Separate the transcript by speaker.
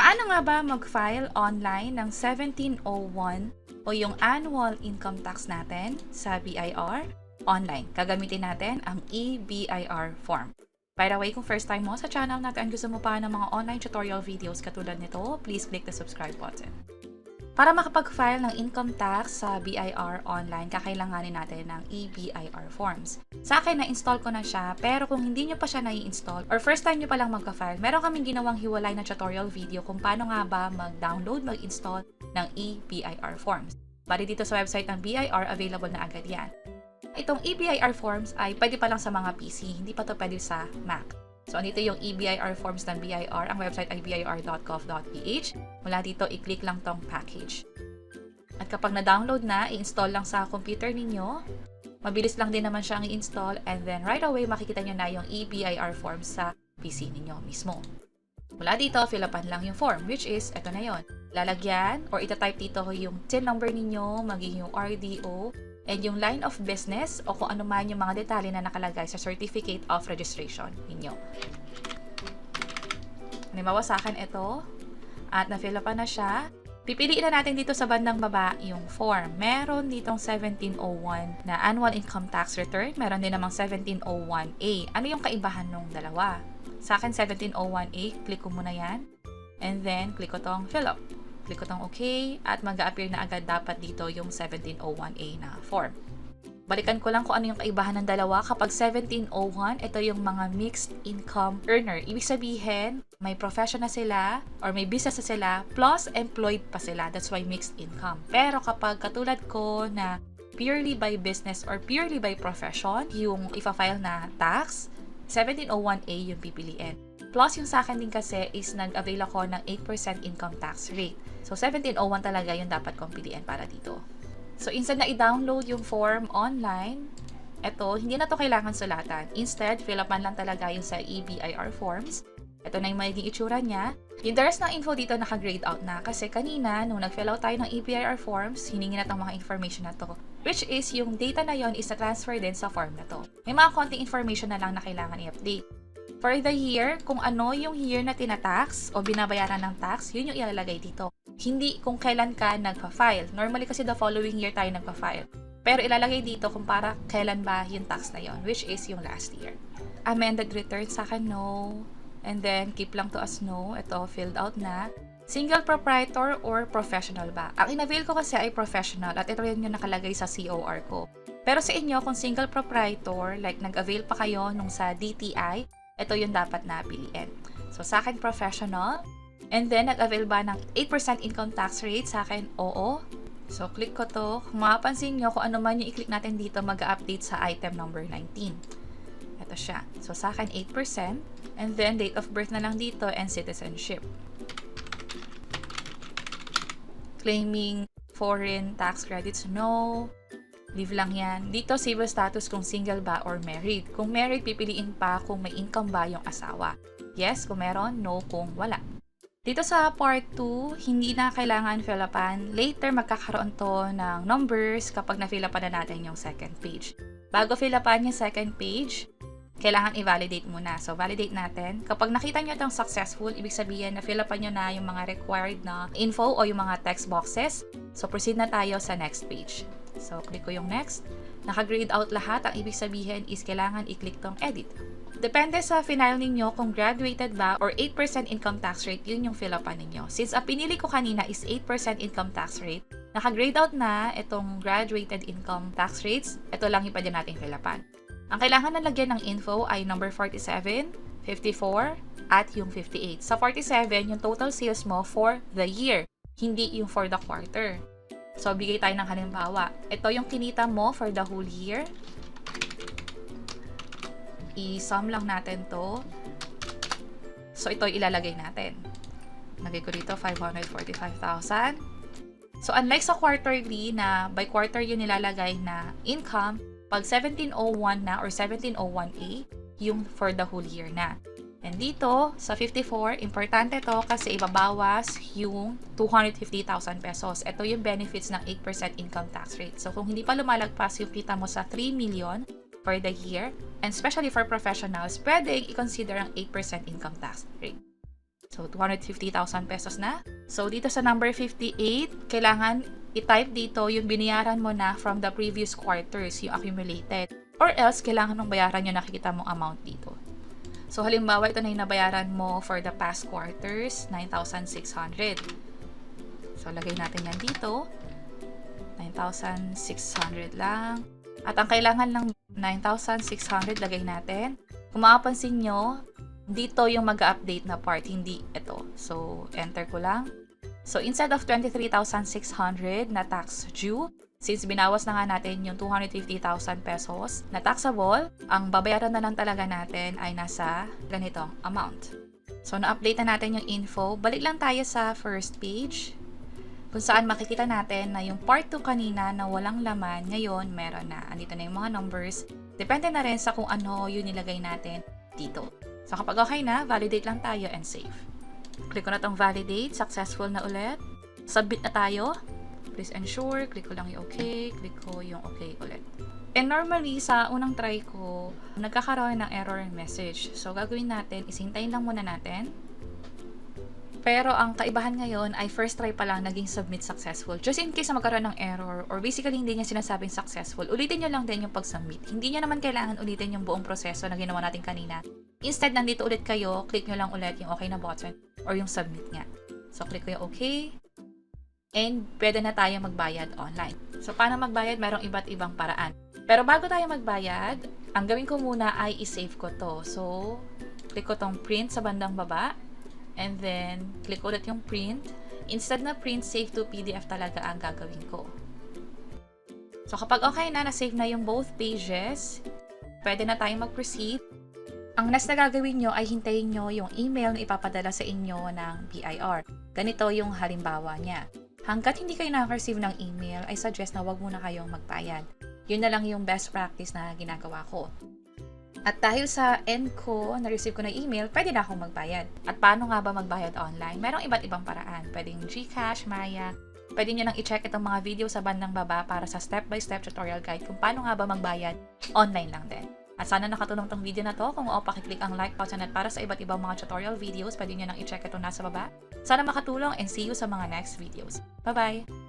Speaker 1: Paano nga ba mag-file online ng 1701 o yung annual income tax natin sa BIR? Online. Gagamitin natin ang eBIR form. By the way, kung first time mo sa channel natin at gusto mo pa ng mga online tutorial videos katulad nito, please click the subscribe button. Para makapag-file ng income tax sa BIR online, kakailanganin natin ng eBIR forms. Sa akin, na-install ko na siya, pero kung hindi nyo pa siya na-install or first time nyo pa lang magka-file, meron kaming ginawang hiwalay na tutorial video kung paano nga ba mag-download, mag-install ng eBIR forms. Bali dito sa website ng BIR, available na agad yan. Itong eBIR forms ay pwede pa lang sa mga PC, hindi pa to pwede sa Mac. So, andito yung eBIR forms ng BIR. Ang website ay bir.gov.ph. Mula dito, i-click lang tong package. At kapag na-download na, i-install lang sa computer ninyo. Mabilis lang din naman siyang i-install. And then, right away, makikita nyo na yung eBIR forms sa PC ninyo mismo. Mula dito, fill upan lang yung form, which is, eto na yon. Lalagyan, or itatype dito yung TIN number ninyo, magiging yung RDO, and yung line of business o kung ano man yung mga detalye na nakalagay sa Certificate of Registration ninyo. Halimbawa sa akin ito, at na-fill up na siya. Pipiliin na natin dito sa bandang baba yung form. Meron ditong 1701 na Annual Income Tax Return. Meron din namang 1701A. Ano yung kaibahan ng dalawa? Sa akin, 1701A. Click ko muna yan. And then, click ko tong fill up. Click ko tong OK at mag-a-appear na agad dapat dito yung 1701A na form. Balikan ko lang kung ano yung kaibahan ng dalawa. Kapag 1701, ito yung mga mixed income earner. Ibig sabihin, may profession na sila or may business na sila plus employed pa sila. That's why mixed income. Pero kapag katulad ko na purely by business or purely by profession, yung ifa-file na tax, 1701A yung pipiliin. Plus, yung sa akin din kasi is nag-avail ako ng 8% income tax rate. So, 1701 talaga yung dapat kong piliin para dito. So, instead na i-download yung form online, eto, hindi na to kailangan sulatan. Instead, fill upan lang talaga yung sa eBIR forms. Ito na yung magiging itsura niya. Yung the rest ng info dito naka-grade out na kasi kanina, nung nag-fill out tayo ng eBIR forms, hiningi na itong mga information na to. Which is, yung data na yon is na-transfer din sa form na to. May mga konting information na lang na kailangan i-update. For the year, kung ano yung year na tinatax o binabayaran ng tax, yun yung ilalagay dito. Hindi kung kailan ka nagpa-file. Normally kasi the following year tayo nagpa-file. Pero ilalagay dito kung para kailan ba yung tax na yon, which is yung last year. Amended return sa akin, no. And then, keep lang to as no. Ito, filled out na. Single proprietor or professional ba? Ang in-avail ko kasi ay professional at ito rin yung nakalagay sa COR ko. Pero sa inyo, kung single proprietor, like nag-avail pa kayo nung sa DTI, ito yung dapat na piliin. So, sa akin, professional. And then, nag-avail ba ng 8% income tax rate? Sa akin, oo. So, click ko to. Kung mapapansin nyo, kung ano man yung i-click natin dito, mag-update sa item number 19. Ito siya. So, sa akin, 8%. And then, date of birth na lang dito and citizenship. Claiming foreign tax credits, no. Leave lang yan. Dito, civil status kung single ba or married. Kung married, pipiliin pa kung may income ba yung asawa. Yes, kung meron. No, kung wala. Dito sa part 2, hindi na kailangan fill upan. Later, magkakaroon to ng numbers kapag na-fill upan na natin yung second page. Bago fill upan yung second page, kailangan i-validate muna. So, validate natin. Kapag nakita nyo itong successful, ibig sabihin na fill upan nyo na yung mga required na info o yung mga text boxes. So, proceed na tayo sa next page. So, click ko yung next. Naka-grade out lahat. Ang ibig sabihin is kailangan i-click tong edit. Depende sa final ninyo kung graduated ba or 8% income tax rate, yun yung fill upan ninyo. Since ang pinili ko kanina is 8% income tax rate, naka-grade out na itong graduated income tax rates, ito lang yung pwede natin fill upan. Ang kailangan na lagyan ng info ay number 47, 54, at yung 58. Sa 47, yung total sales mo for the year, hindi yung for the quarter. So, bigay tayo ng halimbawa. Ito yung kinita mo for the whole year. I-sum lang natin to. So, ito ilalagay natin. Lagay ko dito, 545,000. So, unlike sa quarterly na by quarter yung nilalagay na income, pag 1701 na or 1701A, yung for the whole year na. And dito, sa 54, importante to kasi ibabawas yung 250,000 pesos. Ito yung benefits ng 8% income tax rate. So, kung hindi pa lumalagpas yung kita mo sa 3 million for the year, and especially for professionals, pwedeng i-consider ang 8% income tax rate. So, So, 250,000 pesos na. So, dito sa number 58, kailangan i-type dito yung binayaran mo na from the previous quarters, yung accumulated. Or else, kailangan mong bayaran yung nakikita mong amount dito. So, halimbawa, ito na yung nabayaran mo for the past quarters, 9,600. So, lagay natin yan dito. 9,600 lang. At ang kailangan ng 9,600, lagay natin. Kung mapapansin nyo, dito yung mag-update na part, hindi ito. So, enter ko lang. So, instead of 23,600 na tax due, since binawas na nga natin yung 250,000 pesos na taxable, ang babayaran na lang talaga natin ay nasa ganitong amount. So, na-update na natin yung info. Balik lang tayo sa first page, kung saan makikita natin na yung part 2 kanina na walang laman, ngayon meron na. Andito na yung mga numbers. Depende na rin sa kung ano yung nilagay natin dito. So, kapag okay na, validate lang tayo and save. Click ko na tong validate. Successful na ulit. Submit na tayo. Please ensure. Click ko lang yung okay. Click ko yung okay ulit. And normally, sa unang try ko, nagkakaroon ng error message. So, gagawin natin, isintayin lang muna natin. Pero ang kaibahan ngayon ay first try pa lang naging submit successful. Just in case na magkaroon ng error or basically hindi niya sinasabing successful, ulitin nyo lang din yung pag-submit. Hindi niya naman kailangan ulitin yung buong proseso na ginawa natin kanina. Instead, nandito ulit kayo, click nyo lang ulit yung okay na button or yung submit nga. So, click ko yung okay. And pwede na tayo magbayad online. So, paano magbayad? Merong iba't ibang paraan. Pero bago tayo magbayad, ang gawin ko muna ay i-save ko to. So, click ko tong print sa bandang baba. And then, click ulit yung print. Instead na print, save to PDF talaga ang gagawin ko. So, kapag okay na, na-save na yung both pages, pwede na tayong mag-proceed. Ang next na gagawin nyo ay hintayin nyo yung email na ipapadala sa inyo ng BIR. Ganito yung halimbawa niya. Hanggat hindi kayo nakaka-receive ng email, I suggest na wag muna kayong magbayad. Yun na lang yung best practice na ginagawa ko. At dahil sa end ko, na-receive ko na email, pwede na akong magbayad. At paano nga ba magbayad online? Merong iba't ibang paraan. Pwedeng GCash, Maya. Pwede nyo lang i-check itong mga video sa bandang baba para sa step-by-step tutorial guide kung paano nga ba magbayad online lang din. At sana nakatulong tong video na to. Kung oo, pakiclick ang like button at para sa iba't ibang mga tutorial videos, pwede nyo lang i-check ito nasa baba. Sana makatulong and see you sa mga next videos. Bye-bye!